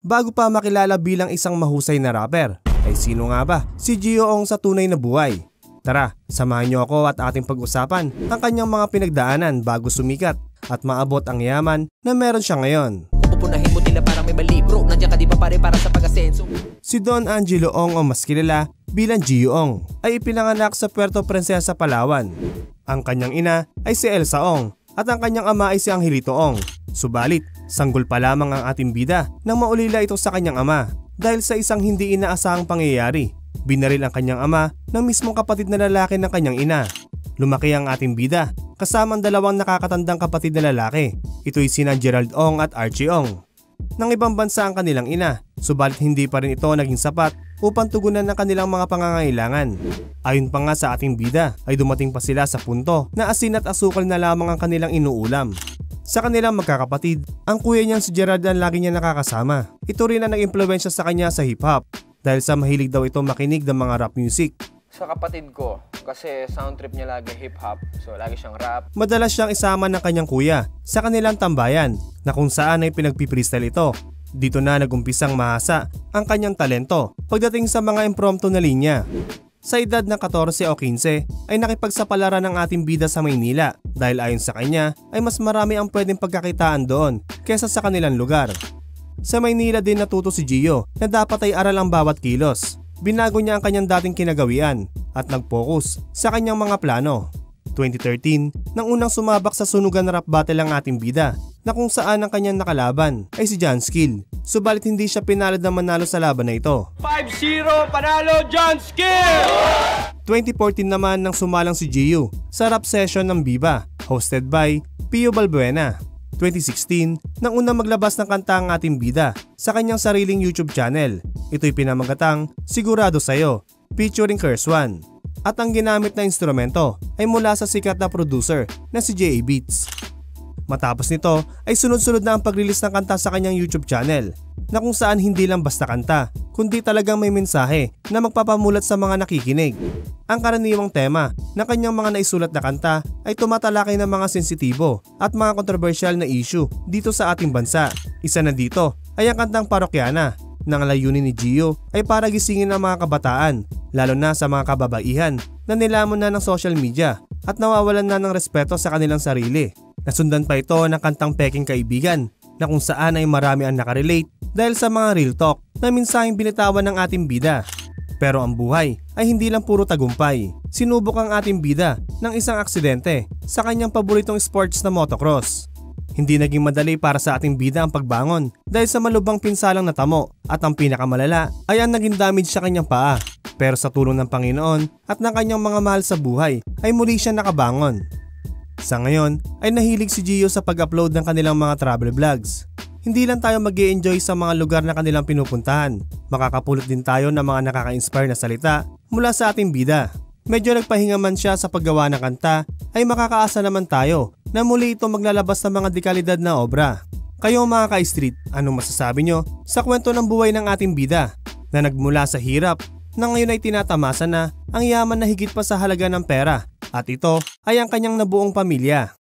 bago pa makilala bilang isang mahusay na rapper. Ay sino nga ba si Gio Ong sa tunay na buhay? Tara, samahan niyo ako at ating pag-usapan ang kanyang mga pinagdaanan bago sumikat at maabot ang yaman na meron siya ngayon. Pupunahin mo tila parang may mali bro, nandiyan ka di pa pare para sa pag-asenso. Si Don Angelo Ong o mas kilala bilang Gio Ong ay ipinanganak sa Puerto Princesa, Palawan. Ang kanyang ina ay si Elsa Ong at ang kanyang ama ay si Angelito Ong. Subalit, sanggol pa lamang ang ating bida nang maulila ito sa kanyang ama dahil sa isang hindi inaasahang pangyayari. Binaril ang kanyang ama ng mismong kapatid na lalaki ng kanyang ina. Lumaki ang ating bida kasama ang dalawang nakakatandang kapatid na lalaki. Ito'y sina Gerald Ong at Archie Ong. Nang ibang bansa ang kanilang ina, subalit hindi pa rin ito naging sapat upang tugunan ng kanilang mga pangangailangan. Ayon pa nga sa ating bida ay dumating pa sila sa punto na asin at asukal na lamang ang kanilang inuulam. Sa kanilang magkakapatid, ang kuya niyang si Gerald ang lagi niya nakakasama. Ito rin ang nag-impluwensya sa kanya sa hip-hop dahil sa mahilig daw ito makinig ng mga rap music. Sa kapatid ko, kasi sound trip niya lagi hip-hop, so lagi siyang rap. Madalas siyang isama ng kanyang kuya sa kanilang tambayan na kung saan ay pinagpipristal ito. Dito na nagumpisang mahasa ang kanyang talento pagdating sa mga impromptu na linya. Sa edad ng 14 o 15 ay nakipagsapalaran ng ating bida sa Maynila dahil ayon sa kanya ay mas marami ang pwedeng pagkakitaan doon kesa sa kanilang lugar. Sa Maynila din natuto si Gio na dapat ay aral ang bawat kilos. Binago niya ang kanyang dating kinagawian at nag-focus sa kanyang mga plano. 2013, nang unang sumabak sa sunugan na rap battle ang ating bida na kung saan ang kanyang nakalaban ay si John Skill. Subalit hindi siya pinalad na manalo sa laban na ito. 5-0 panalo John Skill! 2014 naman nang sumalang si Gio sa rap session ng Viva hosted by Pio Balbuena. 2016, nang unang maglabas ng kanta ang ating bida sa kanyang sariling YouTube channel. Ito'y pinamagatang Sigurado Sa'yo featuring Curse One. At ang ginamit na instrumento ay mula sa sikat na producer na si J.A. Beats. Matapos nito ay sunod-sunod na ang pag-release ng kanta sa kanyang YouTube channel na kung saan hindi lang basta kanta kundi talagang may mensahe na magpapamulat sa mga nakikinig. Ang karaniwang tema ng kanyang mga naisulat na kanta ay tumatalakay ng mga sensitibo at mga kontrobersyal na issue dito sa ating bansa. Isa na dito ay ang kantang Parokyana nang layunin ni Gio ay para gisingin ang mga kabataan lalo na sa mga kababaihan na nilamon na ng social media at nawawalan na ng respeto sa kanilang sarili. Nasundan pa ito ng kantang Peking Kaibigan na kung saan ay marami ang nakarelate dahil sa mga real talk na minsaheng binitawan ng ating bida. Pero ang buhay ay hindi lang puro tagumpay. Sinubok ang ating bida ng isang aksidente sa kanyang paboritong sports na motocross. Hindi naging madali para sa ating bida ang pagbangon dahil sa malubhang pinsalang natamo at ang pinakamalala ay ang naging damage sa kanyang paa. Pero sa tulong ng Panginoon at ng kanyang mga mahal sa buhay ay muli siya nakabangon. Sa ngayon ay nahilig si Gio sa pag-upload ng kanilang mga travel vlogs. Hindi lang tayo mag-i-enjoy sa mga lugar na kanilang pinupuntahan, makakapulot din tayo ng mga nakaka-inspire na salita mula sa ating bida. Medyo nagpahinga man siya sa paggawa ng kanta ay makakaasa naman tayo na muli ito maglalabas ng mga dekalidad na obra. Kayo mga ka-street, anong masasabi nyo sa kwento ng buhay ng ating bida na nagmula sa hirap na ngayon ay tinatamasa na ang yaman na higit pa sa halaga ng pera at ito ay ang kanyang nabuong pamilya.